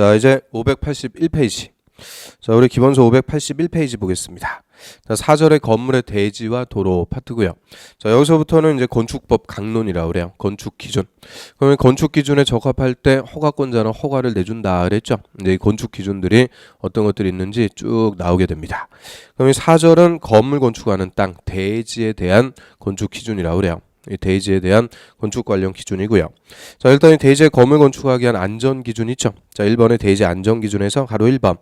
자, 이제 581페이지. 자, 우리 기본서 581페이지 보겠습니다. 자, 4절의 건물의 대지와 도로 파트고요. 자, 여기서부터는 이제 건축법 강론이라고 그래요. 건축 기준. 그러면 건축 기준에 적합할 때 허가권자는 허가를 내준다 그랬죠. 이제 이 건축 기준들이 어떤 것들이 있는지 쭉 나오게 됩니다. 그러면 4절은 건물 건축하는 땅, 대지에 대한 건축 기준이라고 그래요. 이 대지에 대한 건축 관련 기준이고요. 자, 일단 이 대지에 건물 건축하기 위한 안전 기준 있죠. 자, 1번의 대지 안전 기준에서 가로 1번.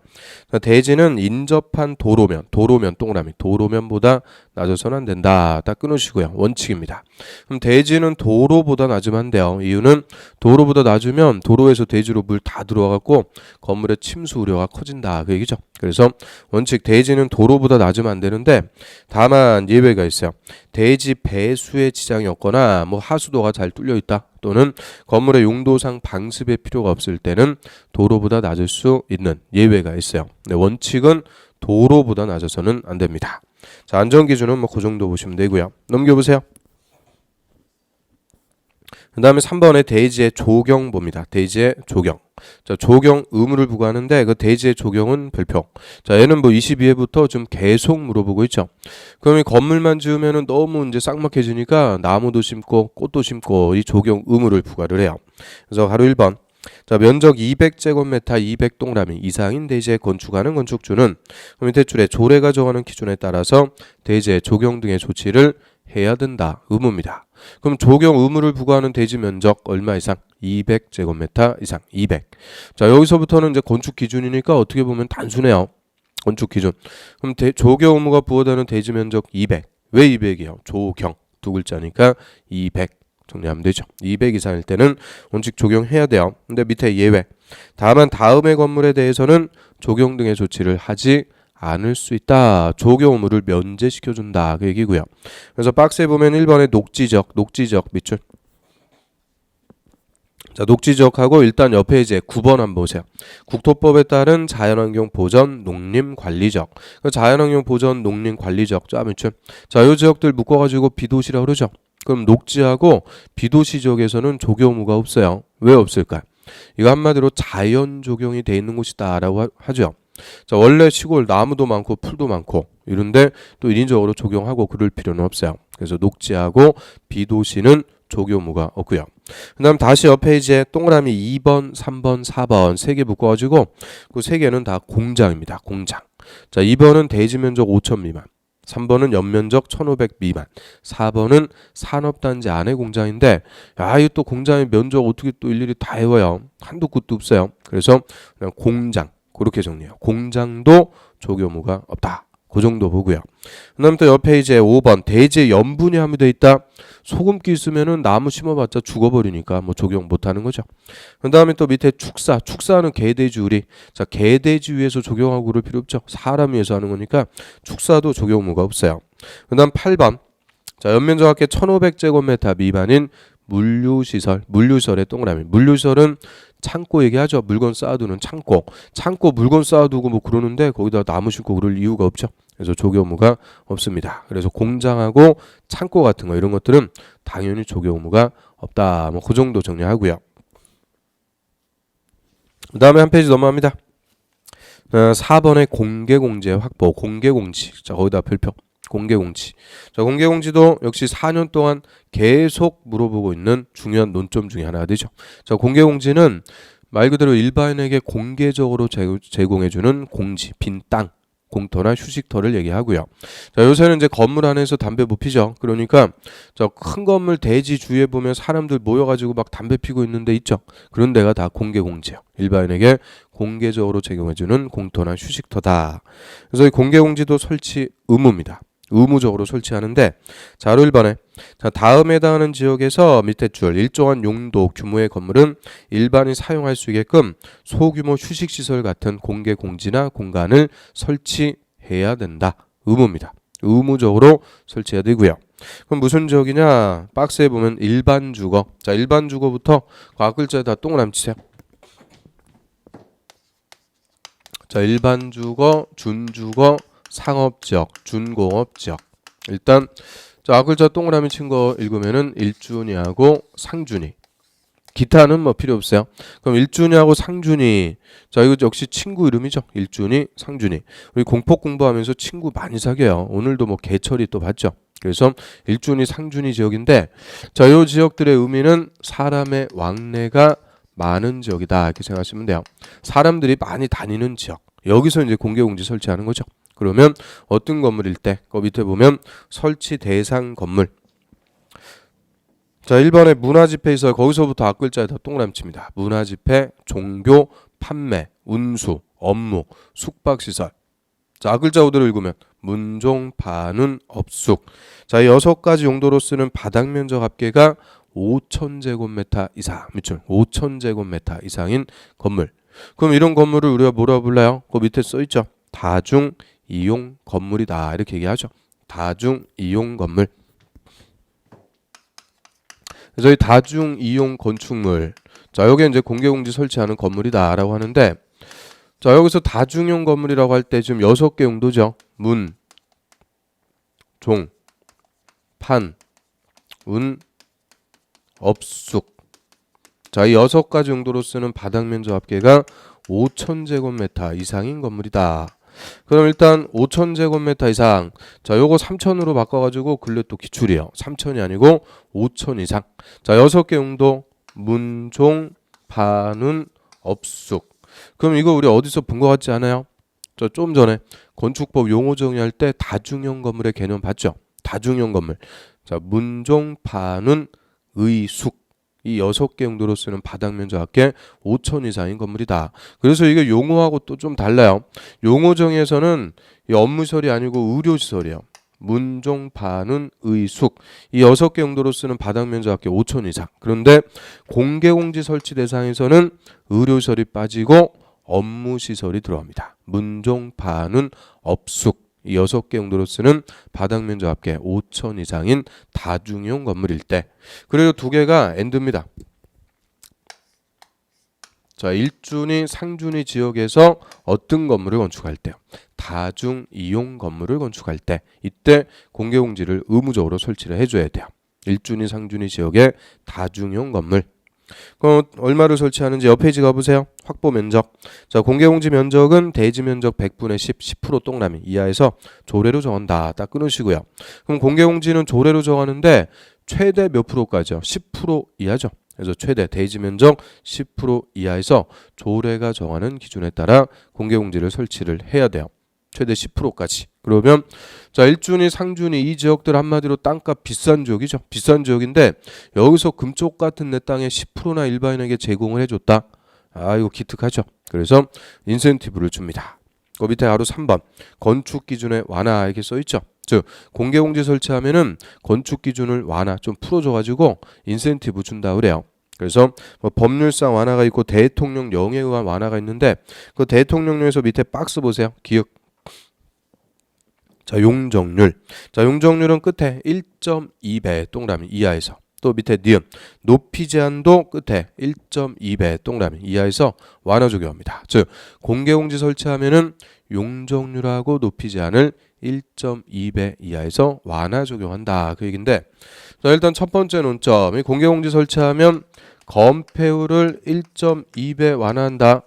자, 대지는 인접한 도로면 동그라미, 도로면보다 낮아서는 안 된다. 딱 끊으시고요. 원칙입니다. 그럼 대지는 도로보다 낮으면 안 돼요. 이유는 도로보다 낮으면 도로에서 대지로 물 다 들어와갖고 건물의 침수 우려가 커진다. 그 얘기죠. 그래서 원칙 대지는 도로보다 낮으면 안 되는데 다만 예외가 있어요. 대지 배수에 지장이 없거나 뭐 하수도가 잘 뚫려 있다. 또는 건물의 용도상 방습의 필요가 없을 때는 도로보다 낮을 수 있는 예외가 있어요. 네, 원칙은 도로보다 낮아서는 안 됩니다. 자, 안전기준은 뭐 그 정도 보시면 되고요. 넘겨보세요. 그 다음에 3번의 대지의 조경 봅니다. 대지의 조경. 자, 조경 의무를 부과하는데 그 대지의 조경은 별표. 자, 얘는 뭐 22회부터 좀 계속 물어보고 있죠. 그럼 이 건물만 지으면은 너무 이제 쌍막해지니까 나무도 심고 꽃도 심고 이 조경 의무를 부과를 해요. 그래서 가로 1번. 자, 면적 200제곱미터 200동그라미 이상인 대지에 건축하는 건축주는 그 밑에 줄에 조례가 정하는 기준에 따라서 대지의 조경 등의 조치를 해야 된다. 의무입니다. 그럼 조경 의무를 부과하는 대지 면적 얼마 이상? 200제곱미터 이상. 200. 자, 여기서부터는 이제 건축 기준이니까 어떻게 보면 단순해요. 건축 기준. 그럼 조경 의무가 부과되는 대지 면적 200. 왜 200이요? 조경. 두 글자니까 200. 정리하면 되죠. 200 이상일 때는 원칙 적용해야 돼요. 근데 밑에 예외. 다만 다음의 건물에 대해서는 조경 등의 조치를 하지 않을 수 있다. 조경 의무를 면제시켜준다. 그 얘기고요. 그래서 박스에 보면 1번에 녹지적 밑줄. 자, 녹지적하고 일단 옆에 이제 9번 한번 보세요. 국토법에 따른 자연환경 보전 농림관리적. 자연환경 보전 농림관리적. 자, 밑줄. 자, 이 지역들 묶어가지고 비도시라고 그러죠. 그럼 녹지하고 비도시 지역에서는 조경 의무가 없어요. 왜 없을까요? 이거 한마디로 자연 조경이 돼 있는 곳이다라고 하죠. 자, 원래 시골 나무도 많고 풀도 많고 이런데 또 인위적으로 조경하고 그럴 필요는 없어요. 그래서 녹지하고 비도시는 조경 의무가 없고요. 그 다음 다시 옆에 이제 동그라미 2번, 3번, 4번 3개 묶어가지고 그 3개는 다 공장입니다. 공장. 자, 2번은 대지 면적 5천 미만. 3번은 연면적 1500 미만, 4번은 산업단지 안의 공장인데 야, 이 또 공장의 면적 어떻게 또 일일이 다 외워요. 한도 끝도 없어요. 그래서 그냥 공장 그렇게 정리해요. 공장도 조경 의무가 없다. 그 정도 보고요. 그 다음 또 옆에 이제 5번 대지에 염분이 함유되어 있다. 소금기 있으면은 나무 심어봤자 죽어버리니까 뭐 조경 못하는 거죠. 그 다음에 또 밑에 축사는 개돼지 우리. 자, 개돼지 위에서 조경하고 그럴 필요 없죠. 사람 위에서 하는 거니까 축사도 조경 의무가 없어요. 그 다음 8번. 자, 연면적 합계 1500제곱미터 미만인 물류시설의 동그라미. 물류시설은 창고 얘기하죠. 물건 쌓아두는 창고 물건 쌓아두고 뭐 그러는데 거기다 나무 심고 그럴 이유가 없죠. 그래서 조경 의무가 없습니다. 그래서 공장하고 창고 같은 거 이런 것들은 당연히 조경 의무가 없다. 뭐 그 정도 정리하고요. 그 다음에 한 페이지 넘어갑니다. 4번의 공개공지의 확보. 공개공지. 자, 거기다 별표. 공개공지. 자, 공개공지도 역시 4년 동안 계속 물어보고 있는 중요한 논점 중에 하나가 되죠. 자, 공개공지는 말 그대로 일반인에게 공개적으로 제공해주는 공지, 빈 땅, 공터나 휴식터를 얘기하고요. 자, 요새는 이제 건물 안에서 담배 못 피죠. 그러니까 저 큰 건물 대지 주위에 보면 사람들 모여가지고 막 담배 피고 있는 데 있죠. 그런 데가 다 공개공지예요. 일반인에게 공개적으로 제공해주는 공터나 휴식터다. 그래서 이 공개공지도 설치 의무입니다. 의무적으로 설치하는데 자료 1번에 자, 다음에 해당하는 지역에서 밑에 줄 일정한 용도 규모의 건물은 일반이 사용할 수 있게끔 소규모 휴식시설 같은 공개 공지나 공간을 설치해야 된다. 의무입니다. 의무적으로 설치해야 되고요. 그럼 무슨 지역이냐? 박스에 보면 일반 주거. 자, 일반 주거부터 각 글자에 다 동그라미 치세요. 자, 일반 주거, 준주거, 상업지역, 준공업지역. 일단 자, 글자 동그라미 친 거 읽으면은 일준이하고 상준이. 기타는 뭐 필요 없어요. 그럼 일준이하고 상준이, 자 이거 역시 친구 이름이죠. 일준이, 상준이. 우리 공법 공부하면서 친구 많이 사귀어요. 오늘도 뭐 개철이 또 봤죠. 그래서 일준이, 상준이 지역인데, 자 이 지역들의 의미는 사람의 왕래가 많은 지역이다 이렇게 생각하시면 돼요. 사람들이 많이 다니는 지역. 여기서 이제 공개공지 설치하는 거죠. 그러면 어떤 건물일 때, 그 밑에 보면 설치 대상 건물. 자 1번에 문화집회 있어요. 거기서부터 앞글자에다 동그라미칩니다. 문화집회, 종교, 판매, 운수, 업무, 숙박시설. 자 앞글자 그대로 읽으면 문종, 반운, 업숙. 자 6가지 용도로 쓰는 바닥면적 합계가 5,000제곱미터 이상, 밑줄 5,000제곱미터 이상인 건물. 그럼 이런 건물을 우리가 뭐라 불러요? 그 밑에 써있죠. 다중이용 건물이다 이렇게 얘기하죠. 다중이용 건물. 저희 다중이용 건축물. 자 여기 이제 공개공지 설치하는 건물이다 라고 하는데, 자 여기서 다중용 건물이라고 할 때 지금 6개 용도죠. 문, 종, 판, 운, 업숙. 자 이 6가지 용도로 쓰는 바닥면적 합계가 5,000제곱미터 이상인 건물이다. 그럼 일단 5,000제곱미터 이상. 자 요거 3,000으로 바꿔가지고 근래 또 기출이에요. 3,000이 아니고 5,000 이상. 자 6개 용도 문, 종, 판운, 업숙. 그럼 이거 우리 어디서 본 것 같지 않아요? 저 좀 전에 건축법 용어 정의할 때 다중형 건물의 개념 봤죠? 다중형 건물. 자 문종, 판운, 의숙. 이 6개 용도로 쓰는 바닥면적 합계 5,000 이상인 건물이다. 그래서 이게 용어하고 또 좀 달라요. 용어 정의에서는 이 업무시설이 아니고 의료시설이에요. 문종, 판운, 의숙. 이 6개 용도로 쓰는 바닥면적 합계 5,000 이상. 그런데 공개공지 설치 대상에서는 의료시설이 빠지고 업무시설이 들어갑니다. 문종, 판운, 업숙. 이 6개 용도로 쓰는 바닥면적 합계 5,000 이상인 다중용 건물일 때. 그리고 2개가 엔드입니다. 자 일준이, 상준이 지역에서 어떤 건물을 건축할 때요? 다중이용 건물을 건축할 때 이때 공개공지를 의무적으로 설치를 해줘야 돼요. 일준이, 상준이 지역의 다중용 건물. 그럼 얼마를 설치하는지 옆 페이지 가보세요. 확보 면적. 자 공개공지 면적은 대지 면적 100분의 10, 10% 동그라미 이하에서 조례로 정한다. 딱 끊으시고요. 그럼 공개공지는 조례로 정하는데 최대 몇 프로까지요? 10% 이하죠. 그래서 최대 대지 면적 10% 이하에서 조례가 정하는 기준에 따라 공개공지를 설치를 해야 돼요. 최대 10%까지. 그러면 자 일준이, 상준이 이 지역들 한마디로 땅값 비싼 지역이죠. 비싼 지역인데 여기서 금쪽 같은 내 땅에 10%나 일반인에게 제공을 해줬다. 아 이거 기특하죠. 그래서 인센티브를 줍니다. 그 밑에 바로 3번 건축 기준의 완화 이렇게 써있죠. 즉 공개공지 설치하면은 건축 기준을 완화 좀 풀어줘가지고 인센티브 준다 그래요. 그래서 뭐 법률상 완화가 있고 대통령령에 의한 완화가 있는데 그 대통령령에서 밑에 박스 보세요. 기억. 자 용적률. 자 용적률은 끝에 1.2배 동그라미 이하에서, 또 밑에 니은 높이 제한도 끝에 1.2배 동그라미 이하에서 완화 적용합니다. 즉 공개공지 설치하면은 용적률하고 높이 제한을 1.2배 이하에서 완화 적용한다 그 얘긴데, 자 일단 첫 번째 논점이 공개공지 설치하면 건폐율을 1.2배 완화한다.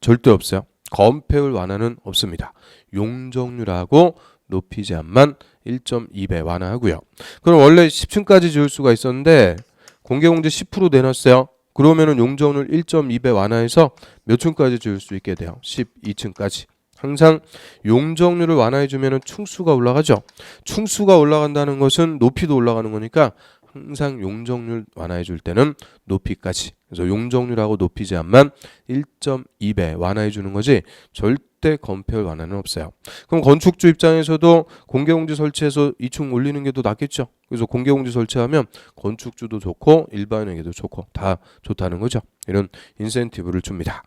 절대 없어요. 건폐율 완화는 없습니다. 용적률하고 높이 제한만 1.2배 완화하고요. 그럼 원래 10층까지 지을 수가 있었는데 공개공지 10% 내놨어요. 그러면은 용적률 1.2배 완화해서 몇 층까지 지을 수 있게 돼요? 12층까지. 항상 용적률을 완화해주면은 충수가 올라가죠. 충수가 올라간다는 것은 높이도 올라가는 거니까 항상 용적률 완화해 줄 때는 높이까지. 그래서 용적률하고 높이 제한만 1.2배 완화해 주는 거지 절대 건폐율 완화는 없어요. 그럼 건축주 입장에서도 공개공지 설치해서 2층 올리는 게 더 낫겠죠. 그래서 공개공지 설치하면 건축주도 좋고 일반인에게도 좋고 다 좋다는 거죠. 이런 인센티브를 줍니다.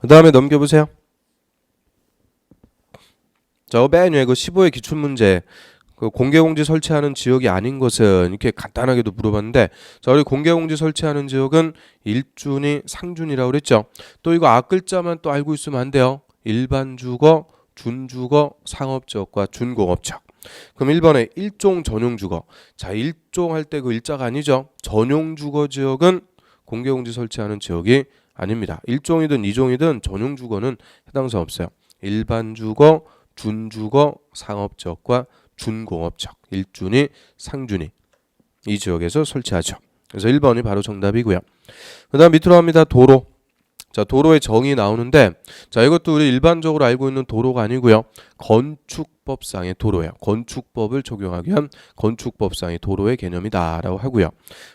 그 다음에 넘겨보세요. 자, 맨 위에 그 15의 기출문제. 그 공개공지 설치하는 지역이 아닌 것은 이렇게 간단하게도 물어봤는데, 자 우리 공개공지 설치하는 지역은 일준이, 상준이라고 그랬죠. 또 이거 앞글자만 또 알고 있으면 안 돼요. 일반 주거, 준주거, 상업지역과 준공업지역. 그럼 1번에 일종 전용 주거. 자, 일종 할 때 그 일자가 아니죠. 전용 주거 지역은 공개공지 설치하는 지역이 아닙니다. 일종이든 이종이든 전용 주거는 해당사 없어요. 일반 주거, 준주거, 상업지역과 준공업지역, 일준위, 상준위 이 지역에서 설치하죠. 그래서 1번이 바로 정답이고요. 그 다음 밑으로 갑니다. 도로. 자, 도로의 정의 나오는데, 자, 이것도 우리 일반적으로 알고 있는 도로가 아니고요. 건축법상의 도로예요. 건축법을 적용하기 위한 건축법상의 도로의 개념이다라고 하고요.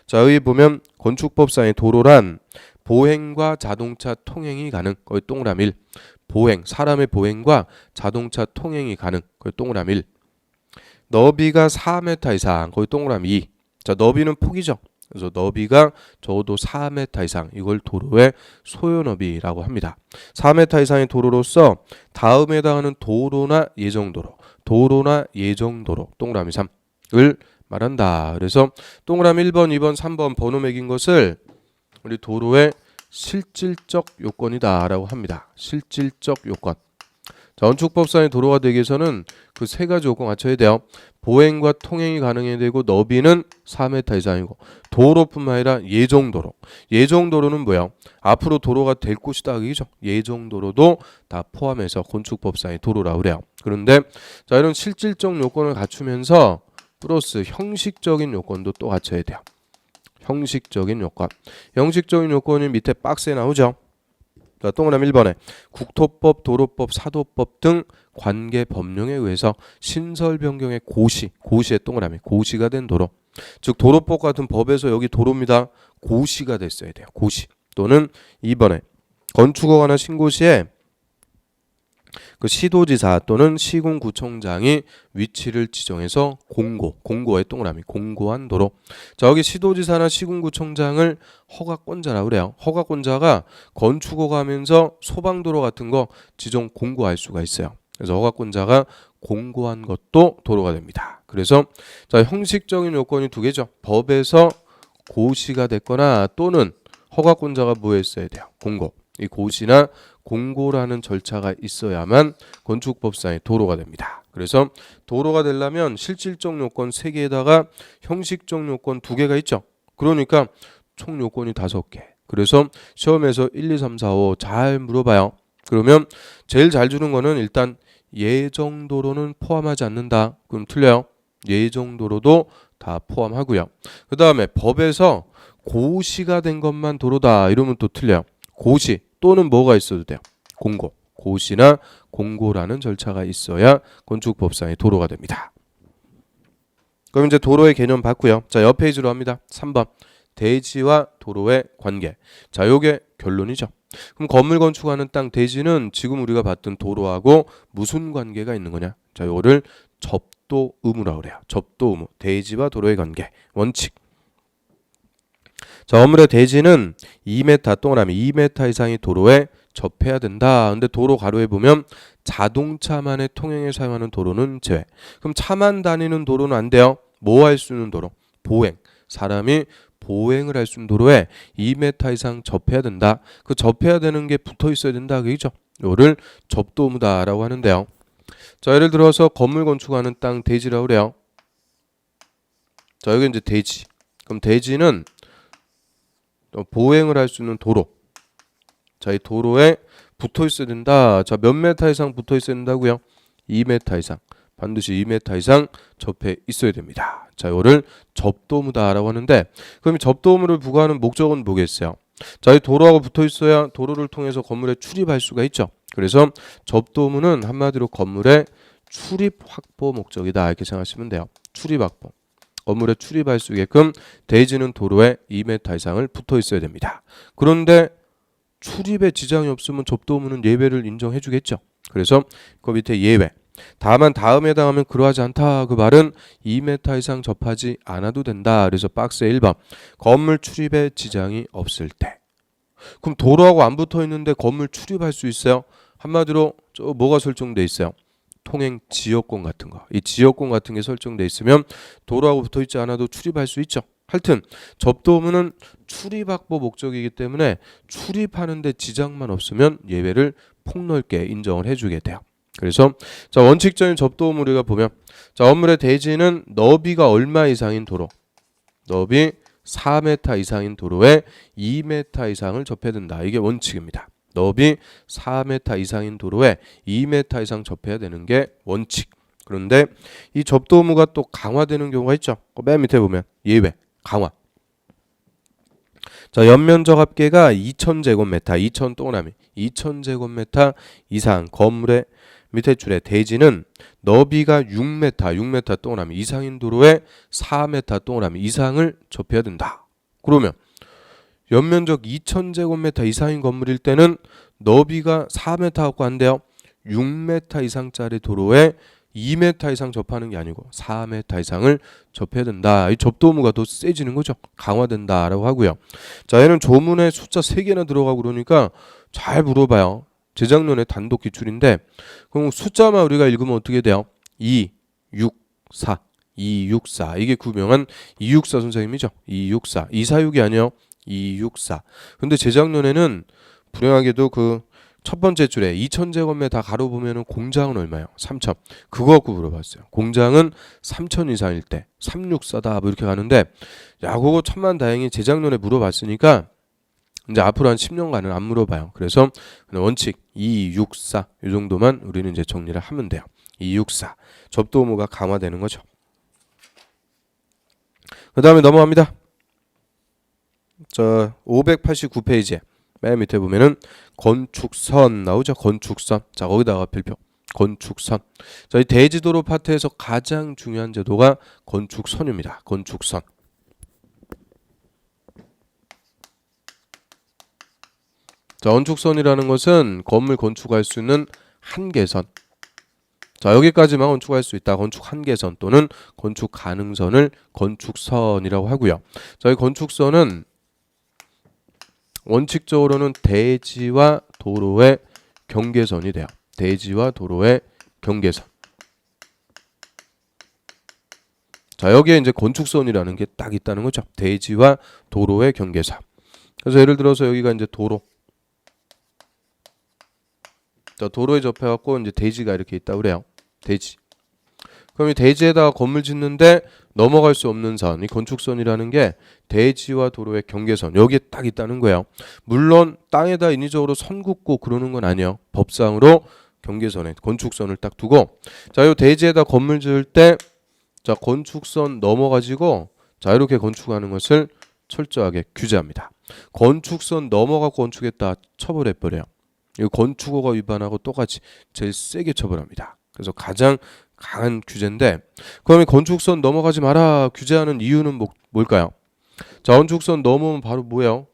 자, 여기 보면 건축법상의 도로란 보행과 자동차 통행이 가능. 거기 동그라미 1. 보행, 사람의 보행과 자동차 통행이 가능. 거기 동그라미 1. 너비가 4m 이상. 거기 동그라미 2. 자, 너비는 폭이죠. 그래서 너비가 적어도 4m 이상, 이걸 도로의 소요너비라고 합니다. 4m 이상의 도로로서 다음에 해당하는 도로나 예정도로, 도로나 예정도로 동그라미 3을 말한다. 그래서 동그라미 1번, 2번, 3번 번호 매긴 것을 우리 도로의 실질적 요건이다 라고 합니다. 실질적 요건. 자, 건축법상의 도로가 되기 위해서는 그 세 가지 요건 갖춰야 돼요. 보행과 통행이 가능해야 되고, 너비는 4m 이상이고, 도로뿐만 아니라 예정도로. 예정도로는 뭐야? 앞으로 도로가 될 곳이다, 그죠? 예정도로도 다 포함해서 건축법상의 도로라고 그래요. 그런데 자, 이런 실질적 요건을 갖추면서 플러스 형식적인 요건도 또 갖춰야 돼요. 형식적인 요건. 형식적인 요건이 밑에 박스에 나오죠. 자, 동그라미 1번에 국토법, 도로법, 사도법 등 관계 법령에 의해서 신설 변경의 고시의 동그라미, 고시가 된 도로. 즉 도로법 같은 법에서 여기 도로입니다. 고시가 됐어야 돼요. 고시. 또는 2번에 건축허 관한 신고시에 그 시도지사 또는 시군구청장이 위치를 지정해서 공고의 동그라미, 공고한 도로. 자, 여기 시도지사나 시군구청장을 허가권자라고 그래요. 허가권자가 건축허가 하면서 소방도로 같은 거 지정 공고할 수가 있어요. 그래서 허가권자가 공고한 것도 도로가 됩니다. 그래서 자, 형식적인 요건이 두 개죠. 법에서 고시가 됐거나 또는 허가권자가 뭐 했어야 돼요? 공고. 이 고시나 공고라는 절차가 있어야만 건축법상의 도로가 됩니다. 그래서 도로가 되려면 실질적 요건 3개에다가 형식적 요건 2개가 있죠. 그러니까 총 요건이 5개. 그래서 시험에서 1, 2, 3, 4, 5 잘 물어봐요. 그러면 제일 잘 주는 거는 일단 예정도로는 포함하지 않는다. 그럼 틀려요. 예정도로도 다 포함하고요. 그 다음에 법에서 고시가 된 것만 도로다. 이러면 또 틀려요. 고시 또는 뭐가 있어도 돼요. 공고. 고시나 공고라는 절차가 있어야 건축법상의 도로가 됩니다. 그럼 이제 도로의 개념 봤고요. 자, 옆 페이지로 합니다. 3번. 대지와 도로의 관계. 자, 요게 결론이죠. 그럼 건물 건축하는 땅 대지는 지금 우리가 봤던 도로하고 무슨 관계가 있는 거냐? 자, 요거를 접도 의무라고 그래요. 접도 의무. 대지와 도로의 관계. 원칙. 자, 건물의 대지는 2m 동그라미 2m 이상의 도로에 접해야 된다. 근데 도로 가로에 보면 자동차만의 통행에 사용하는 도로는 제외. 그럼 차만 다니는 도로는 안 돼요. 뭐 할 수 있는 도로? 보행. 사람이 보행을 할 수 있는 도로에 2m 이상 접해야 된다. 그 접해야 되는 게 붙어 있어야 된다. 그죠? 이거를 접도 의무다라고 하는데요. 자, 예를 들어서 건물 건축하는 땅 대지라고 그래요. 자, 여기 이제 대지. 그럼 대지는 보행을 할 수 있는 도로. 자, 이 도로에 붙어 있어야 된다. 자, 몇 메타 이상 붙어 있어야 된다고요? 2m 이상. 반드시 2m 이상 접해 있어야 됩니다. 자, 이거를 접도무다라고 하는데, 그럼 접도무를 부과하는 목적은 뭐겠어요? 자, 이 도로하고 붙어 있어야 도로를 통해서 건물에 출입할 수가 있죠. 그래서 접도무는 한마디로 건물의 출입 확보 목적이다. 이렇게 생각하시면 돼요. 출입 확보. 건물에 출입할 수 있게끔 대지는 도로에 2m 이상을 붙어 있어야 됩니다. 그런데 출입에 지장이 없으면 접도 의무는 예외를 인정해 주겠죠. 그래서 그 밑에 예외. 다만 다음에 해당하면 그러하지 않다. 그 말은 2m 이상 접하지 않아도 된다. 그래서 박스에 1번. 건물 출입에 지장이 없을 때. 그럼 도로하고 안 붙어 있는데 건물 출입할 수 있어요? 한마디로 저 뭐가 설정돼 있어요? 통행 지역권 같은 거. 이 지역권 같은 게 설정돼 있으면 도로하고 붙어 있지 않아도 출입할 수 있죠. 하여튼 접도 의무는 출입 확보 목적이기 때문에 출입하는 데 지장만 없으면 예외를 폭넓게 인정을 해주게 돼요. 그래서 자 원칙적인 접도움 우리가 보면 자 건물의 대지는 너비가 얼마 이상인 도로 너비 4m 이상인 도로에 2m 이상을 접해야 된다. 이게 원칙입니다. 너비 4m 이상인 도로에 2m 이상 접해야 되는 게 원칙. 그런데 이 접도 의무가 또 강화되는 경우가 있죠. 맨 밑에 보면 예외, 강화. 자, 연면적 합계가 2000제곱미터, 2000 동그라미, 2000제곱미터 이상 건물의 밑에 줄에 대지는 너비가 6m 동그라미 이상인 도로에 4m 동그라미 이상을 접해야 된다. 그러면 연면적 2000제곱미터 이상인 건물일 때는 너비가 4m 갖고 안 돼요. 6m 이상짜리 도로에 2m 이상 접하는 게 아니고 4m 이상을 접해야 된다. 이 접도 의무가 더 세지는 거죠. 강화된다라고 하고요. 자, 얘는 조문에 숫자 3개나 들어가고 그러니까 잘 물어봐요. 재작년에 단독 기출인데 그럼 숫자만 우리가 읽으면 어떻게 돼요? 2, 6, 4, 2, 6, 4 이게 구명한 264 선생님이죠. 2, 6, 4 246이 아니에요. 2, 6, 4 근데 재작년에는 불행하게도 그 첫 번째 줄에 2000제곱미터 다 가로 보면은 공장은 얼마예요? 3000. 그거 갖고 물어봤어요. 공장은 3000 이상일 때 364다 뭐 이렇게 가는데 야 그거 천만다행히 재작년에 물어봤으니까 이제 앞으로 한 10년간은 안 물어봐요. 그래서 원칙 2, 6, 4 이 정도만 우리는 이제 정리를 하면 돼요. 2, 6, 4 접도 의무가 강화되는 거죠. 그 다음에 넘어갑니다. 자 589페이지에 맨 밑에 보면은 건축선 나오죠. 건축선. 자 거기다가 별표. 건축선. 자 이 대지도로 파트에서 가장 중요한 제도가 건축선입니다. 건축선. 자 건축선이라는 것은 건물 건축할 수 있는 한계선. 자 여기까지만 건축할 수 있다. 건축 한계선 또는 건축 가능선을 건축선이라고 하고요. 자 이 건축선은 원칙적으로는 대지와 도로의 경계선이 돼요. 대지와 도로의 경계선. 자 여기에 이제 건축선이라는 게 딱 있다는 거죠. 대지와 도로의 경계선. 그래서 예를 들어서 여기가 이제 도로. 자 도로에 접해갖고 이제 대지가 이렇게 있다고 그래요. 대지. 그럼 이 대지에다가 건물 짓는데 넘어갈 수 없는 선, 이 건축선이라는 게 대지와 도로의 경계선 여기에 딱 있다는 거예요. 물론 땅에다 인위적으로 선 긋고 그러는 건 아니에요. 법상으로 경계선에 건축선을 딱 두고 자, 이 대지에다 건물 지을 때 자, 건축선 넘어가지고 자, 이렇게 건축하는 것을 철저하게 규제합니다. 건축선 넘어가고 건축했다 처벌해 버려요. 이 건축허가 위반하고 똑같이 제일 세게 처벌합니다. 그래서 가장 강한 규제인데 그러면 건축선 넘어가지 마라 규제하는 이유는 뭘까요? 자 건축선 넘으면 바로 뭐예요?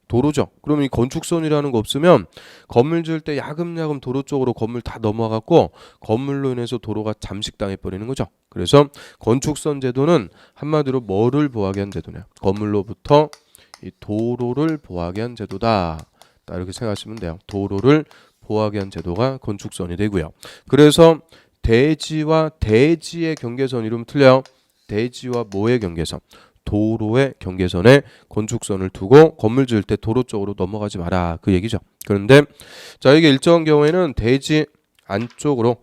도로죠. 그러면 이 건축선이라는 거 없으면 건물 지을 때 야금야금 도로 쪽으로 건물 다 넘어가고 건물로 인해서 도로가 잠식당해 버리는 거죠. 그래서 건축선 제도는 한마디로 뭐를 보호하게 한 제도냐? 건물로부터 이 도로를 보호하게 한 제도다. 이렇게 생각하시면 돼요. 도로를 보호하게 한 제도가 건축선이 되고요. 그래서 대지와 대지의 경계선 이름 틀려요. 대지와 뭐의 경계선? 도로의 경계선에 건축선을 두고 건물 지을 때 도로 쪽으로 넘어가지 마라 그 얘기죠. 그런데 자 이게 일정한 경우에는 대지 안쪽으로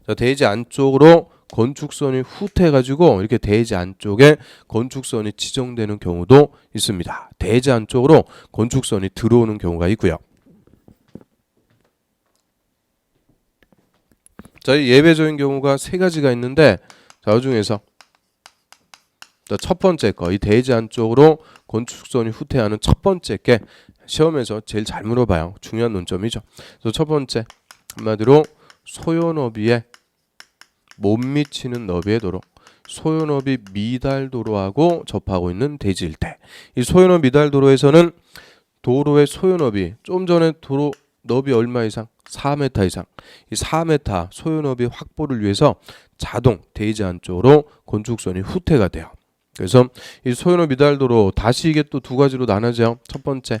자 대지 안쪽으로 건축선이 후퇴해가지고 이렇게 대지 안쪽에 건축선이 지정되는 경우도 있습니다. 대지 안쪽으로 건축선이 들어오는 경우가 있고요. 자, 이 예외적인 경우가 3가지가 있는데 자, 그 중에서 자, 첫 번째 거, 이 대지 안쪽으로 건축선이 후퇴하는 첫 번째 게 시험에서 제일 잘 물어봐요. 중요한 논점이죠. 그래서 첫 번째, 한마디로 소요너비에 못 미치는 너비의 도로, 소요너비 미달도로하고 접하고 있는 대지일 때, 이 소요너비 미달도로에서는 도로의 소요너비, 좀 전에 도로 너비 얼마 이상? 4m 이상. 이 4m 소요너비 확보를 위해서 자동 대지 안쪽으로 건축선이 후퇴가 돼요. 그래서 이 소요너비 미달도로 다시 이게 또 2가지로 나눠져요. 첫 번째,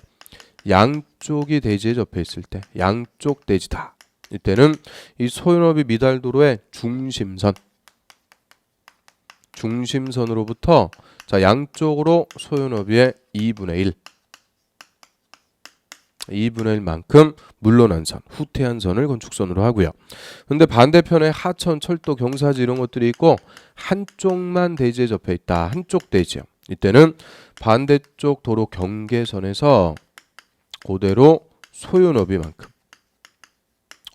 양쪽이 대지에 접해 있을 때, 양쪽 대지다. 이때는 이 소요너비 미달도로의 중심선으로부터 자 양쪽으로 소요너비의 2분의 1. 2분의 1만큼 물러난 선, 후퇴한 선을 건축선으로 하고요. 근데 반대편에 하천, 철도, 경사지 이런 것들이 있고 한쪽만 대지에 접해 있다. 한쪽 대지요. 이때는 반대쪽 도로 경계선에서 그대로 소요너비만큼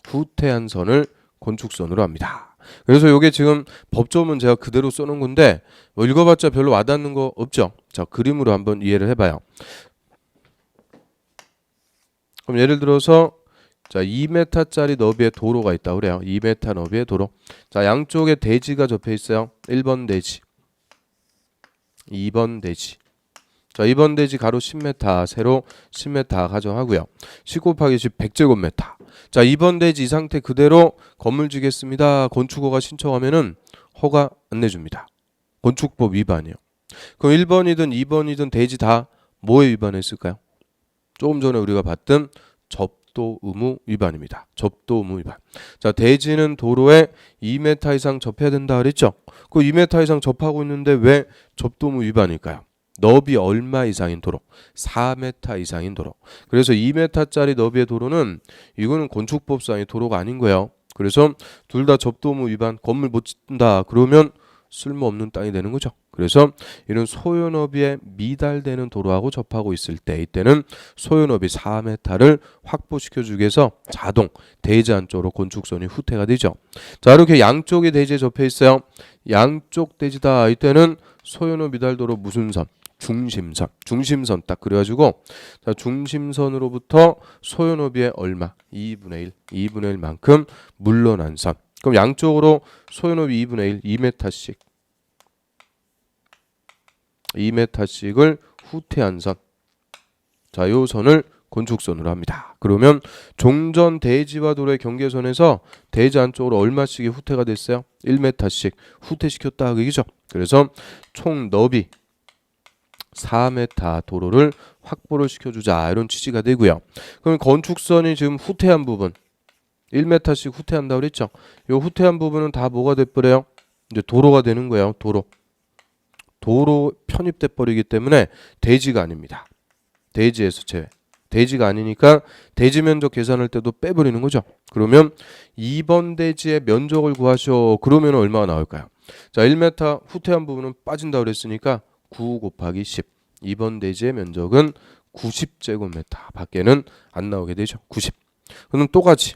후퇴한 선을 건축선으로 합니다. 그래서 이게 지금 법조문 제가 그대로 써놓은 건데 뭐 읽어봤자 별로 와닿는 거 없죠. 자, 그림으로 한번 이해를 해봐요. 그럼 예를 들어서 자 2m짜리 너비의 도로가 있다 그래요. 2m 너비의 도로. 자, 양쪽에 대지가 접해 있어요. 1번 대지, 2번 대지. 자, 2번 대지 가로 10m, 세로 10m 가정하고요. 10 곱하기 10 100제곱미터. 자, 2번 대지 이 상태 그대로 건물 지겠습니다. 건축허가 신청하면은 허가 안 내줍니다. 건축법 위반이요. 그럼 1번이든 2번이든 대지 다 뭐에 위반했을까요? 조금 전에 우리가 봤던 접도 의무 위반입니다. 접도 의무 위반. 자, 대지는 도로에 2m 이상 접해야 된다 그랬죠? 그 2m 이상 접하고 있는데 왜 접도 의무 위반일까요? 너비 얼마 이상인 도로? 4m 이상인 도로. 그래서 2m짜리 너비의 도로는 이거는 건축법상의 도로가 아닌 거예요. 그래서 둘 다 접도 의무 위반, 건물 못 짓는다 그러면 쓸모없는 땅이 되는 거죠. 그래서 이런 소요너비에 미달되는 도로하고 접하고 있을 때 이때는 소요너비 4m를 확보시켜 주기 위해서 자동 대지 안쪽으로 건축선이 후퇴가 되죠. 자, 이렇게 양쪽이 대지에 접해 있어요. 양쪽 대지다. 이때는 소요너비 미달도로 무슨 선? 중심선 딱 그래가지고 자, 중심선으로부터 소요너비의 얼마? 2분의 1만큼 물러난 선. 그럼 양쪽으로 소요너비 2분의 1, 2m씩을 후퇴한 선. 자, 요 선을 건축선으로 합니다. 그러면 종전 대지와 도로의 경계선에서 대지 안쪽으로 얼마씩이 후퇴가 됐어요? 1m씩 후퇴시켰다 그 얘기죠. 그래서 총 너비 4m 도로를 확보를 시켜주자 이런 취지가 되고요. 그럼 건축선이 지금 후퇴한 부분 1m씩 후퇴한다고 그랬죠. 이 후퇴한 부분은 다 뭐가 돼버려요? 이제 도로가 되는 거예요. 도로 편입돼 버리기 때문에 대지가 아닙니다. 대지에서 제외. 대지가 아니니까 대지 면적 계산할 때도 빼버리는 거죠. 그러면 2번 대지의 면적을 구하셔. 그러면 얼마가 나올까요? 자, 1m 후퇴한 부분은 빠진다고 그랬으니까 9 곱하기 10. 2번 대지의 면적은 90제곱미터 밖에는 안 나오게 되죠. 90. 그럼 똑같이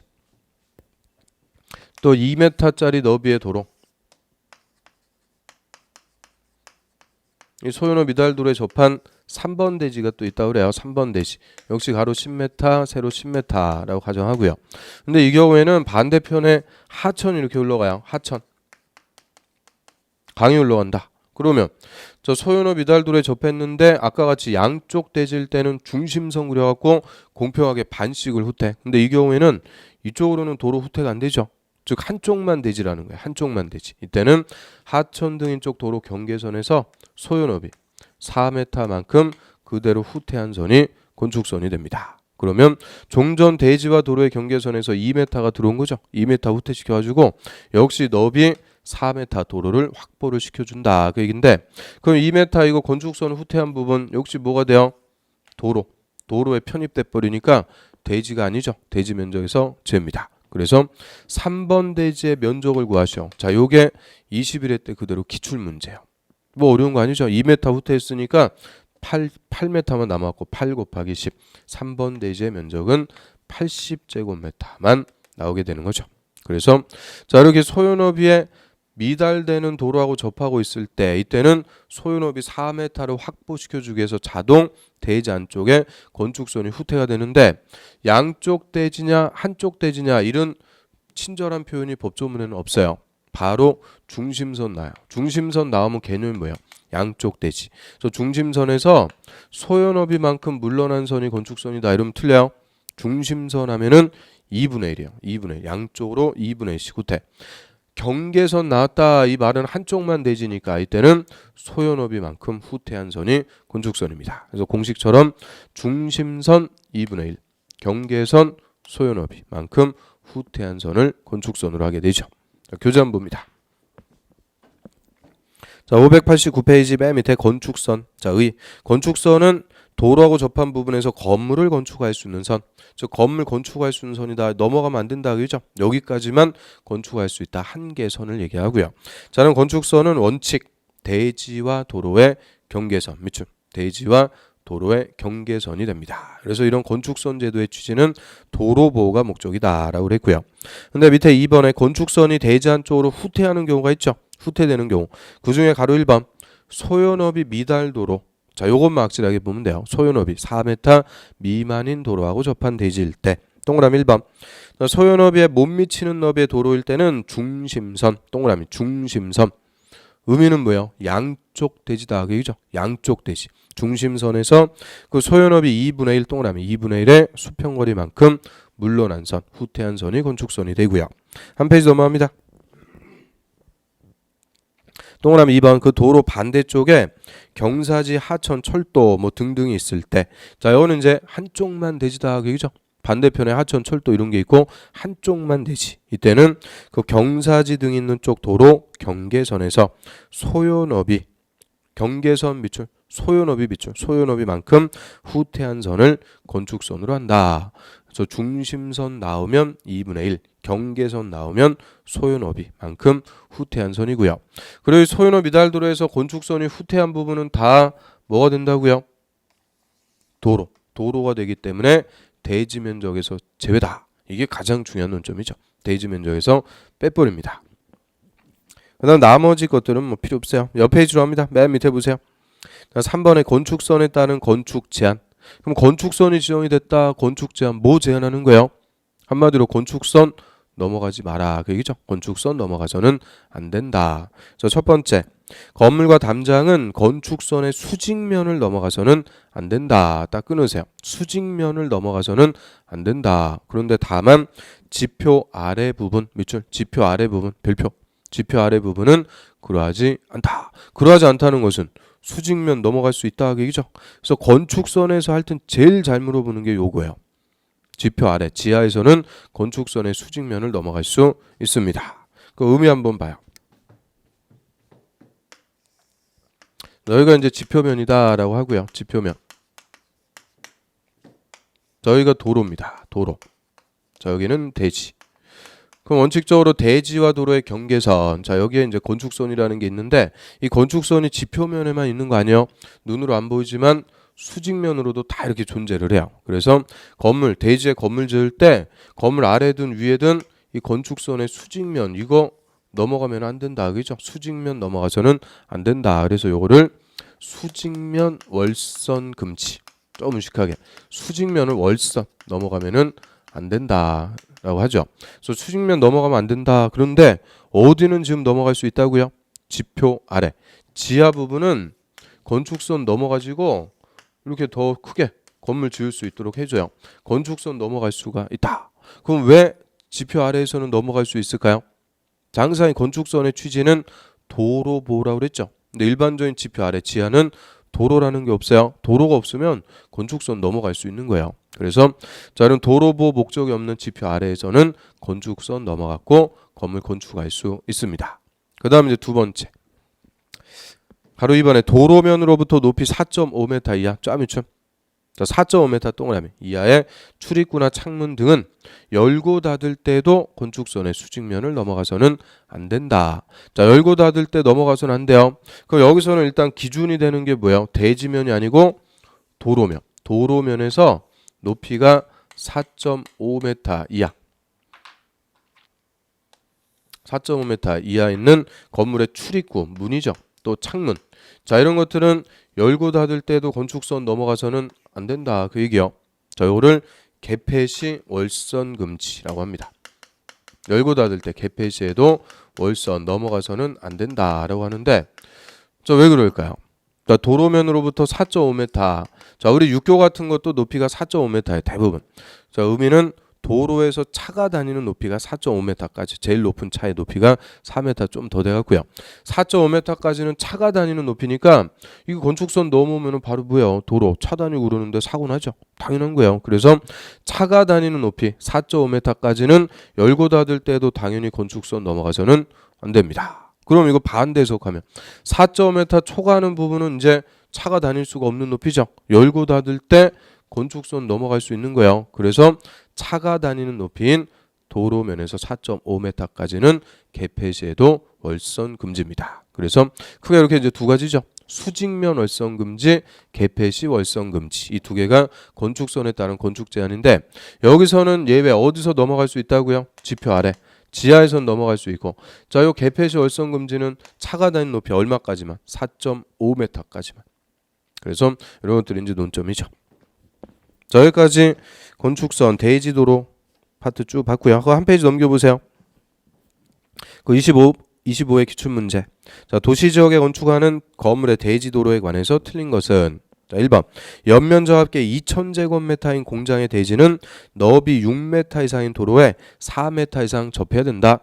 또 2m짜리 너비의 도로 이 소요너 미달도로에 접한 3번 대지가 또 있다고 그래요. 3번 대지 역시 가로 10m 세로 10m라고 가정하고요. 근데 이 경우에는 반대편에 하천이 이렇게 흘러가요. 하천 강이 흘러간다. 그러면 저 소요너 미달도로에 접했는데 아까 같이 양쪽 대지일 때는 중심선 그려갖고 공평하게 반씩을 후퇴. 근데 이 경우에는 이쪽으로는 도로 후퇴가 안 되죠. 즉 한쪽만 대지라는 거예요. 한쪽만 대지. 이때는 하천 등인 쪽 도로 경계선에서 소요너비 4m만큼 그대로 후퇴한 선이 건축선이 됩니다. 그러면 종전 대지와 도로의 경계선에서 2m가 들어온 거죠. 2m 후퇴시켜가지고 역시 너비 4m 도로를 확보를 시켜준다 그 얘긴데 그럼 2m 이거 건축선 후퇴한 부분 역시 뭐가 돼요? 도로에 편입돼 버리니까 대지가 아니죠. 대지 면적에서 제입니다. 그래서 3번 대지의 면적을 구하셔. 자, 요게 21회 때 그대로 기출문제예요. 뭐 어려운 거 아니죠. 2m 후퇴했으니까 8m만 남았고 8 곱하기 10. 3번 대지의 면적은 80제곱미터만 나오게 되는 거죠. 그래서 자, 이렇게 소요너비에 미달되는 도로하고 접하고 있을 때 이때는 소요너비 4m를 확보시켜주기 위해서 자동 대지 안쪽에 건축선이 후퇴가 되는데 양쪽 대지냐 한쪽 대지냐 이런 친절한 표현이 법조문에는 없어요. 바로 중심선 나요. 중심선 나오면 개념이 뭐예요? 양쪽 대지. 그래서 중심선에서 소요너비만큼 물러난 선이 건축선이다 이러면 틀려요. 중심선 하면은 2분의 1이에요. 2분의 1. 양쪽으로 2분의 1씩 후퇴. 경계선 나왔다 이 말은 한쪽만 대지니까 이때는 소요너비만큼 후퇴한 선이 건축선입니다. 그래서 공식처럼 중심선 2분의 1, 경계선 소요너비만큼 후퇴한 선을 건축선으로 하게 되죠. 자, 교재 한번 봅니다. 자, 589페이지 맨 밑에 건축선. 자, 건축선은 도로하고 접한 부분에서 건물을 건축할 수 있는 선, 즉 건물 건축할 수 있는 선이다. 넘어가면 안 된다, 그죠? 여기까지만 건축할 수 있다. 한계선을 얘기하고요. 자는 건축선은 원칙 대지와 도로의 경계선, 밑줄 대지와 도로의 경계선이 됩니다. 그래서 이런 건축선 제도의 취지는 도로 보호가 목적이다라고 그랬고요. 근데 밑에 2번에 건축선이 대지 한쪽으로 후퇴하는 경우가 있죠. 후퇴되는 경우. 그중에 가로 1번 소요너비 미달도로. 자, 요것만 확실하게 보면 돼요. 소요너비 4m 미만인 도로하고 접한 대지일 때. 동그라미 1번. 소요너비에 못 미치는 너비의 도로일 때는 중심선. 동그라미 중심선. 의미는 뭐예요? 양쪽 대지다. 그죠? 양쪽 대지. 중심선에서 그 소요너비 2분의 1 동그라미 2분의 1의 수평거리만큼 물러난 선, 후퇴한 선이 건축선이 되고요. 한 페이지 넘어갑니다. 동그라미 2번 그 도로 반대쪽에 경사지, 하천, 철도 뭐 등등이 있을 때, 자, 이거는 이제 한쪽만 대지다. 그죠? 반대편에 하천, 철도 이런 게 있고 한쪽만 대지. 이때는 그 경사지 등 있는 쪽 도로 경계선에서 소요너비 경계선 밑줄 소요너비 밑줄 소요너비만큼 후퇴한 선을 건축선으로 한다. 그래서 중심선 나오면 2분의 1, 경계선 나오면 소요너비만큼 후퇴한 선이고요. 그리고 소요너비 미달도로에서 건축선이 후퇴한 부분은 다 뭐가 된다고요? 도로가 되기 때문에 대지 면적에서 제외다. 이게 가장 중요한 논점이죠. 대지 면적에서 빼버립니다. 그 다음 나머지 것들은 뭐 필요 없어요. 옆 페이지로 합니다. 맨 밑에 보세요. 3번에 건축선에 따른 건축 제한. 그럼 건축선이 지정이 됐다. 건축 제한 뭐 제한하는 거예요? 한마디로 건축선 넘어가지 마라. 그 얘기죠. 건축선 넘어가서는 안 된다. 그래서 첫 번째, 건물과 담장은 건축선의 수직면을 넘어가서는 안 된다. 딱 끊으세요. 수직면을 넘어가서는 안 된다. 그런데 다만 지표 아래 부분, 밑줄 지표 아래 부분, 별표 지표 아래 부분은 그러하지 않다. 그러하지 않다는 것은 수직면 넘어갈 수 있다. 그 얘기죠. 그래서 건축선에서 할 땐 제일 잘 물어보는 게 요거예요. 지표 아래, 지하에서는 건축선의 수직면을 넘어갈 수 있습니다. 그 의미 한번 봐요. 여기가 이제 지표면이다라고 하고요. 지표면. 저희가 도로입니다. 도로. 자, 여기는 대지. 그럼 원칙적으로 대지와 도로의 경계선. 자, 여기에 이제 건축선이라는 게 있는데 이 건축선이 지표면에만 있는 거 아니에요? 눈으로 안 보이지만 수직면으로도 다 이렇게 존재를 해요. 그래서 건물, 대지에 건물 지을 때 건물 아래든 위에든 이 건축선의 수직면 이거 넘어가면 안 된다. 그죠? 수직면 넘어가서는 안 된다. 그래서 요거를 수직면 월선 금지. 좀 무식하게 수직면을 월선 넘어가면은 안 된다. 라고 하죠. 그래서 수직면 넘어가면 안 된다. 그런데 어디는 지금 넘어갈 수 있다고요? 지표 아래. 지하 부분은 건축선 넘어가지고 이렇게 더 크게 건물 지을 수 있도록 해줘요. 건축선 넘어갈 수가 있다. 그럼 왜 지표 아래에서는 넘어갈 수 있을까요? 장사의 건축선의 취지는 도로보호라고 그랬죠. 근데 일반적인 지표 아래 지하는 도로라는 게 없어요. 도로가 없으면 건축선 넘어갈 수 있는 거예요. 그래서 자, 이런 도로보호 목적이 없는 지표 아래에서는 건축선 넘어갔고 건물 건축할 수 있습니다. 그 다음 이제 두 번째. 바로 이번에 도로면으로부터 높이 4.5m 이하 쫙미춤. 자, 4.5m 동그라미 이하의 출입구나 창문 등은 열고 닫을 때도 건축선의 수직면을 넘어가서는 안 된다. 자, 열고 닫을 때 넘어가서는 안 돼요. 그럼 여기서는 일단 기준이 되는 게 뭐예요? 대지면이 아니고 도로면. 도로면에서 높이가 4.5m 이하. 4.5m 이하 있는 건물의 출입구, 문이죠. 또 창문. 자, 이런 것들은 열고 닫을 때도 건축선 넘어가서는 안 된다. 그 얘기요. 자, 요거를 개폐시 월선 금지라고 합니다. 열고 닫을 때 개폐시에도 월선 넘어가서는 안 된다라고 하는데, 자, 왜 그럴까요? 자, 도로면으로부터 4.5m. 자, 우리 육교 같은 것도 높이가 4.5m에 대부분. 자, 의미는 도로에서 차가 다니는 높이가 4.5m까지, 제일 높은 차의 높이가 4m 좀 더 돼갖고요. 4.5m까지는 차가 다니는 높이니까 이거 건축선 넘으면 바로 뭐예요? 도로, 차 다니고 그러는데 사고 나죠. 당연한 거예요. 그래서 차가 다니는 높이 4.5m까지는 열고 닫을 때도 당연히 건축선 넘어가서는 안 됩니다. 그럼 이거 반대 해석하면 4.5m 초과하는 부분은 이제 차가 다닐 수가 없는 높이죠. 열고 닫을 때 건축선 넘어갈 수 있는 거예요. 그래서 차가 다니는 높이인 도로면에서 4.5m까지는 개폐 시에도 월선 금지입니다. 그래서 크게 이렇게 이제 두 가지죠. 수직면 월선 금지, 개폐 시 월선 금지. 이 두 개가 건축선에 따른 건축 제한인데 여기서는 예외 어디서 넘어갈 수 있다고요? 지표 아래. 지하에선 넘어갈 수 있고. 자, 요 개폐 시 월선 금지는 차가 다니는 높이 얼마까지만? 4.5m까지만. 그래서 이런 것들이 이제 논점이죠. 자, 여기까지 건축선 대지도로 파트 쭉 봤고요. 그거 한 페이지 넘겨보세요. 그 25의 기출문제. 자, 도시지역에 건축하는 건물의 대지도로에 관해서 틀린 것은 자, 1번 연면적 합계 2000제곱미터인 공장의 대지는 너비 6m 이상인 도로에 4m 이상 접해야 된다.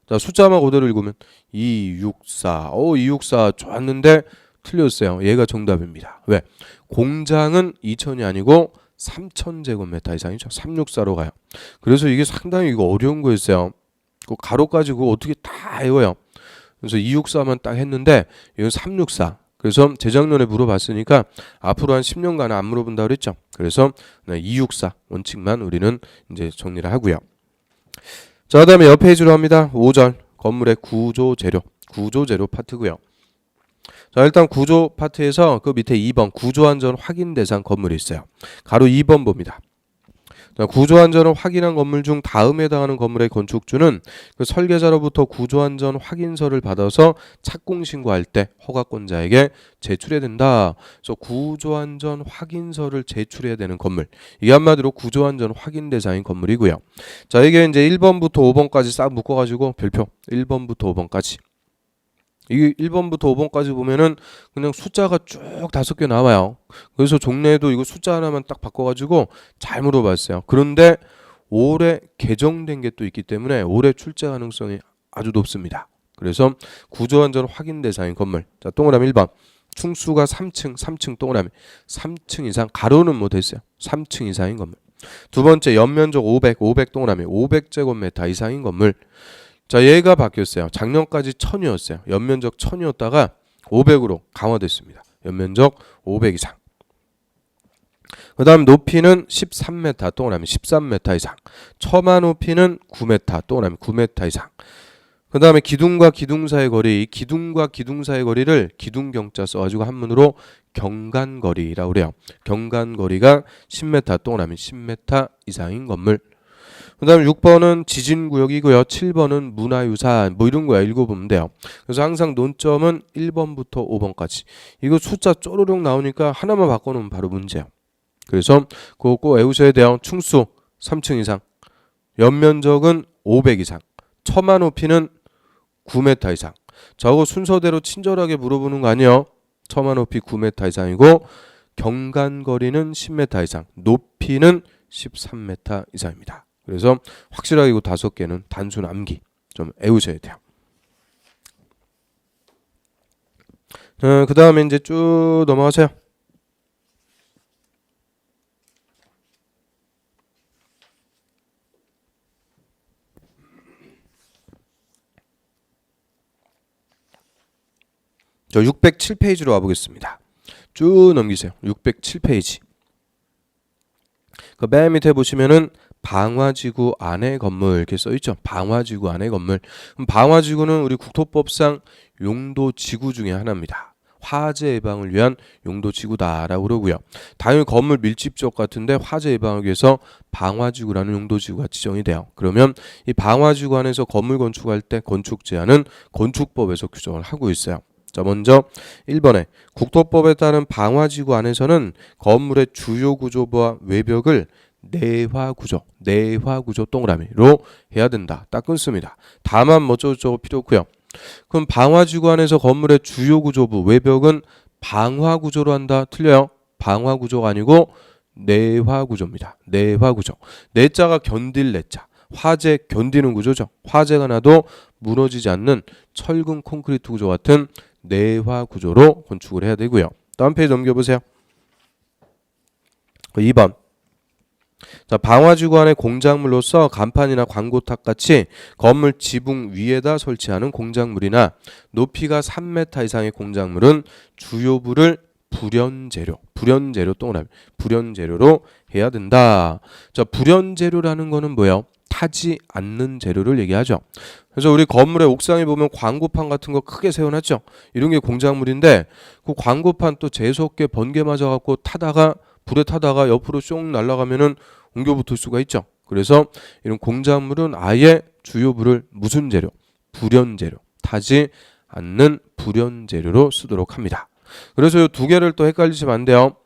자, 숫자만 그대로 읽으면 264. 264 좋았는데 틀렸어요. 얘가 정답입니다. 왜? 공장은 2000이 아니고 3000제곱미터 이상이죠. 364로 가요. 그래서 이게 상당히 이거 어려운 거였어요. 그 가로까지 그거 어떻게 다 외워요. 그래서 264만 딱 했는데 이건 364. 그래서 재작년에 물어봤으니까 앞으로 한 10년간 안 물어본다고 그랬죠. 그래서 264 원칙만 우리는 이제 정리를 하고요. 자, 그다음에 옆 페이지로 합니다. 5절 건물의 구조 재료 파트고요. 자, 일단 구조 파트에서 그 밑에 2번 구조 안전 확인 대상 건물이 있어요. 가로 2번 봅니다. 자, 구조 안전을 확인한 건물 중 다음에 해당하는 건물의 건축주는 그 설계자로부터 구조 안전 확인서를 받아서 착공 신고할 때 허가권자에게 제출해야 된다. 그래서 구조 안전 확인서를 제출해야 되는 건물. 이게 한마디로 구조 안전 확인 대상인 건물이고요. 자, 이게 이제 1번부터 5번까지 싹 묶어 가지고 별표 1번부터 5번까지. 이 1번부터 5번까지 보면은 그냥 숫자가 쭉 5개 나와요. 그래서 종래에도 이거 숫자 하나만 딱 바꿔가지고 잘 물어봤어요. 그런데 올해 개정된 게 또 있기 때문에 올해 출제 가능성이 아주 높습니다. 그래서 구조안전 확인 대상인 건물. 자, 동그라미 1번. 충수가 3층 동그라미. 3층 이상 가로는 못 했어요. 3층 이상인 건물. 두 번째 연면적 500 동그라미. 500제곱미터 이상인 건물. 자, 얘가 바뀌었어요. 작년까지 1000이었어요. 연면적 1000이었다가 500으로 강화됐습니다. 연면적 500 이상. 그 다음 높이는 13m 동그라미 13m 이상. 처마 높이는 9m 동그라미 9m 이상. 그 다음에 기둥과 기둥 사이의 거리, 기둥과 기둥 사이의 거리를 기둥경자 써가지고 한문으로 경간거리라고 그래요. 경간거리가 10m 동그라미 10m 이상인 건물. 그 다음에 6번은 지진구역이고요. 7번은 문화유산 뭐 이런 거야. 읽어보면 돼요. 그래서 항상 논점은 1번부터 5번까지. 이거 숫자 쪼르륵 나오니까 하나만 바꿔놓으면 바로 문제예요. 그래서 그거 꼭 외우셔야 돼요. 충수 3층 이상, 연면적은 500 이상, 처마 높이는 9m 이상. 저거 순서대로 친절하게 물어보는 거 아니에요. 처마 높이 9m 이상이고 경간거리는 10m 이상, 높이는 13m 이상입니다. 그래서 확실하게 이거 5개는 단순 암기 좀 외우셔야 돼요. 그 다음에 이제 쭉 넘어가세요. 저 607페이지로 와보겠습니다. 쭉 넘기세요. 607페이지. 그 맨 밑에 보시면은 방화지구 안에 건물 이렇게 써있죠. 방화지구 안에 건물. 방화지구는 우리 국토법상 용도지구 중에 하나입니다. 화재 예방을 위한 용도지구다라고 그러고요. 당연히 건물 밀집지역 같은데 화재 예방을 위해서 방화지구라는 용도지구가 지정이 돼요. 그러면 이 방화지구 안에서 건물 건축할 때 건축 제한은 건축법에서 규정을 하고 있어요. 자, 먼저 1번에 국토법에 따른 방화지구 안에서는 건물의 주요 구조부와 외벽을 내화구조 동그라미로 해야 된다. 딱 끊습니다. 다만 뭐 저거 필요 없고요. 그럼 방화지구 안에서 건물의 주요 구조부 외벽은 방화구조로 한다. 틀려요. 방화구조가 아니고 내화구조입니다. 내화구조. 내자가 견딜 내자. 화재 견디는 구조죠. 화재가 나도 무너지지 않는 철근 콘크리트 구조 같은 내화 구조로 건축을 해야 되고요. 다음 페이지 넘겨보세요. 2번. 자, 방화지구 안에 공작물로서 간판이나 광고탑 같이 건물 지붕 위에다 설치하는 공작물이나 높이가 3m 이상의 공작물은 주요부를 불연재료 동그라미. 불연재료로 해야 된다. 자, 불연재료라는 거는 뭐예요? 타지 않는 재료를 얘기하죠. 그래서 우리 건물의 옥상에 보면 광고판 같은 거 크게 세워놨죠. 이런 게 공작물인데 그 광고판 또 재수없게 번개 맞아갖고 불에 타다가 옆으로 쏙 날아가면은 옮겨 붙을 수가 있죠. 그래서 이런 공작물은 아예 주요부를 무슨 재료? 불연재료. 타지 않는 불연재료로 쓰도록 합니다. 그래서 이 두 개를 또 헷갈리시면 안 돼요.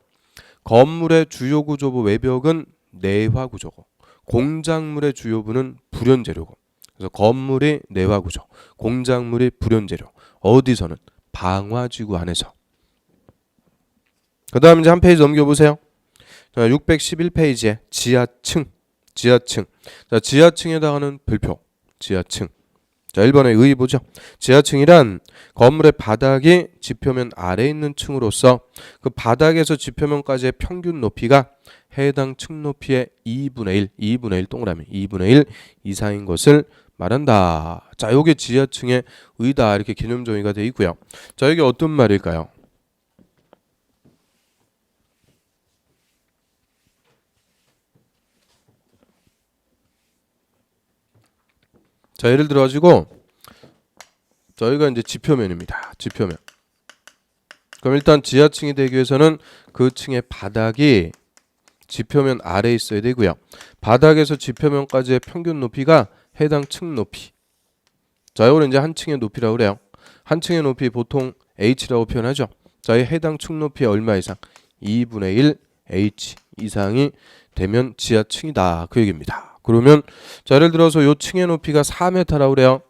건물의 주요 구조부 외벽은 내화 구조고 공작물의 주요부는 불연재료고. 그래서 건물이 내화 구조, 공작물이 불연재료. 어디서는? 방화지구 안에서. 그 다음 이제 한 페이지 넘겨보세요. 611페이지에 지하층. 자, 지하층에다가는 별표. 지하층. 자, 1번의 의 보죠. 지하층이란 건물의 바닥이 지표면 아래에 있는 층으로서 그 바닥에서 지표면까지의 평균 높이가 해당 층 높이의 2분의 1 동그라미 2분의 1 이상인 것을 말한다. 자, 요게 지하층의 의다 이렇게 개념 정의가 되어 있고요. 자, 이게 어떤 말일까요? 자, 예를 들어 가지고 저희가 이제 지표면입니다. 지표면. 그럼 일단 지하층이 되기 위해서는 그 층의 바닥이 지표면 아래에 있어야 되고요. 바닥에서 지표면까지의 평균 높이가 해당 층 높이. 자, 이거는 이제 한 층의 높이라고 그래요. 한 층의 높이 보통 H라고 표현하죠. 자, 이 해당 층 높이의 얼마 이상? 2분의 1 H 이상이 되면 지하층이다. 그 얘기입니다. 그러면 자, 예를 들어서 요 층의 높이가 4m라고 그래요.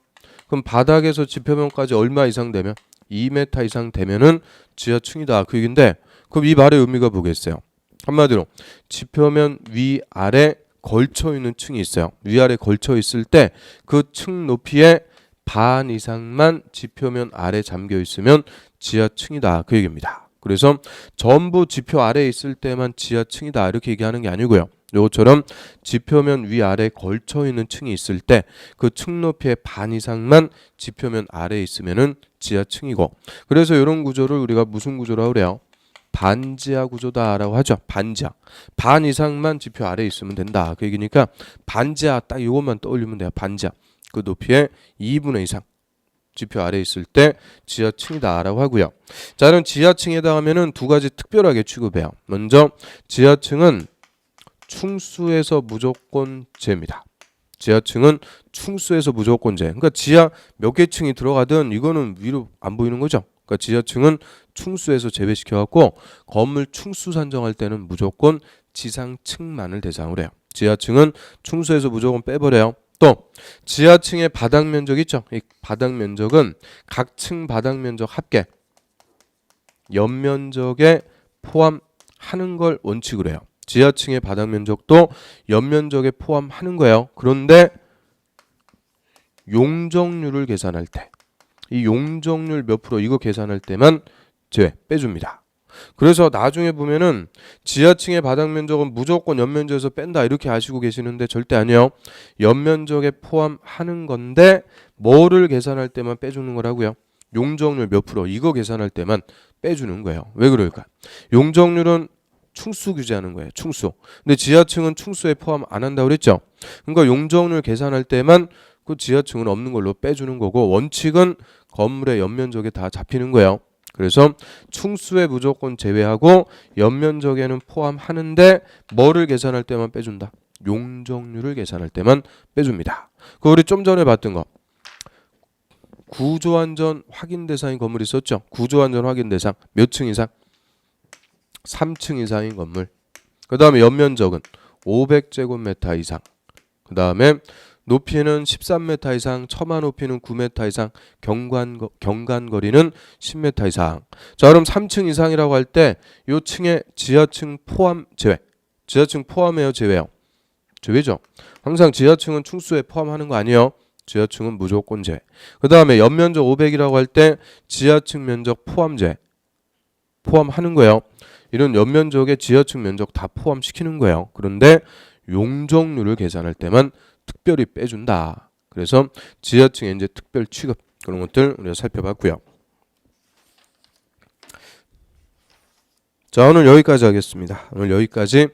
그럼 바닥에서 지표면까지 얼마 이상 되면? 2m 이상 되면은 지하층이다. 그 얘기인데 그럼 이 말의 의미가 뭐겠어요? 한마디로 지표면 위아래 걸쳐 있는 층이 있어요. 위아래 걸쳐 있을 때 그 층 높이의 반 이상만 지표면 아래 잠겨 있으면 지하층이다. 그 얘기입니다. 그래서 전부 지표 아래에 있을 때만 지하층이다. 이렇게 얘기하는 게 아니고요. 요것처럼 지표면 위아래 걸쳐 있는 층이 있을 때 그 층 높이의 반 이상만 지표면 아래에 있으면은 지하층이고. 그래서 이런 구조를 우리가 무슨 구조라고 그래요? 반지하 구조다라고 하죠. 반지하. 반 이상만 지표 아래에 있으면 된다. 그 얘기니까 반지하 딱 이것만 떠올리면 돼요. 반지하. 그 높이의 2분의 이상 지표 아래에 있을 때 지하층이다라고 하고요. 자, 그럼 지하층에 해당하면은 두 가지 특별하게 취급해요. 먼저 지하층은 충수에서 무조건 제입니다. 지하층은 충수에서 무조건 제. 그러니까 지하 몇 개 층이 들어가든 이거는 위로 안 보이는 거죠. 그러니까 지하층은 충수에서 제외시켜 갖고 건물 충수 산정할 때는 무조건 지상층만을 대상으로 해요. 지하층은 충수에서 무조건 빼버려요. 또 지하층의 바닥 면적 있죠. 이 바닥 면적은 각 층 바닥 면적 합계 연면적에 포함하는 걸 원칙으로 해요. 지하층의 바닥 면적도 연면적에 포함하는 거예요. 그런데 용적률을 계산할 때 이 용적률 몇 프로 이거 계산할 때만 제외 빼줍니다. 그래서 나중에 보면은 지하층의 바닥 면적은 무조건 연면적에서 뺀다 이렇게 아시고 계시는데 절대 아니에요. 연면적에 포함하는 건데 뭐를 계산할 때만 빼주는 거라고요? 용적률 몇 프로 이거 계산할 때만 빼주는 거예요. 왜 그럴까? 용적률은 충수 규제하는 거예요. 충수. 근데 지하층은 충수에 포함 안 한다고 그랬죠. 그러니까 용적률 계산할 때만 그 지하층은 없는 걸로 빼주는 거고 원칙은 건물의 연면적에 다 잡히는 거예요. 그래서 충수에 무조건 제외하고 연면적에는 포함하는데 뭐를 계산할 때만 빼준다? 용적률을 계산할 때만 빼줍니다. 그 우리 좀 전에 봤던 거 구조안전 확인 대상인 건물이 있었죠. 구조안전 확인 대상 몇 층 이상? 3층 이상인 건물. 그 다음에 연면적은 500제곱미터 이상. 그 다음에 높이는 13m 이상, 처마 높이는 9m 이상, 경관거리는 10m 이상. 자, 그럼 3층 이상이라고 할 때 요 층에 지하층 포함 제외. 지하층 포함해요, 제외요? 제외죠. 항상 지하층은 충수에 포함하는 거 아니에요. 지하층은 무조건 제외. 그 다음에 연면적 500이라고 할 때 지하층 면적 포함 제외. 포함하는 거예요. 이런 연면적에 지하층 면적 다 포함시키는 거예요. 그런데 용적률을 계산할 때만 특별히 빼준다. 그래서 지하층의 이제 특별 취급 그런 것들 우리가 살펴봤고요. 자, 오늘 여기까지 하겠습니다. 오늘 여기까지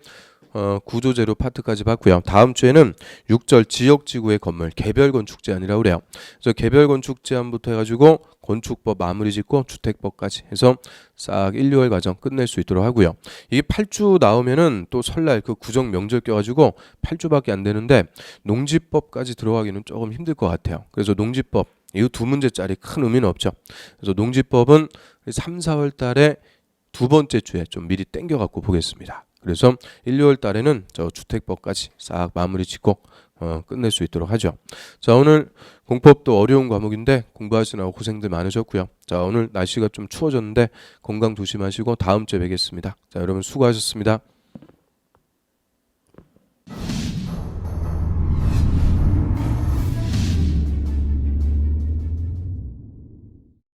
구조재료 파트까지 봤고요. 다음 주에는 6절 지역지구의 건물 개별 건축 제한이라고 그래요. 그래서 개별 건축 제한부터 해가지고 건축법 마무리 짓고 주택법까지 해서 싹 1, 2월 과정 끝낼 수 있도록 하고요. 이게 8주 나오면은 또 설날 그 구정 명절 껴가지고 8주밖에 안 되는데 농지법까지 들어가기는 조금 힘들 것 같아요. 그래서 농지법 이 두 문제짜리 큰 의미는 없죠. 그래서 농지법은 3, 4월 달에 두 번째 주에 좀 미리 땡겨 갖고 보겠습니다. 그래서 1, 2월 달에는 저 주택법까지 싹 마무리 짓고 끝낼 수 있도록 하죠. 자, 오늘 공법도 어려운 과목인데 공부하시느라고 고생들 많으셨고요. 자, 오늘 날씨가 좀 추워졌는데 건강 조심하시고 다음 주에 뵙겠습니다. 자, 여러분 수고하셨습니다.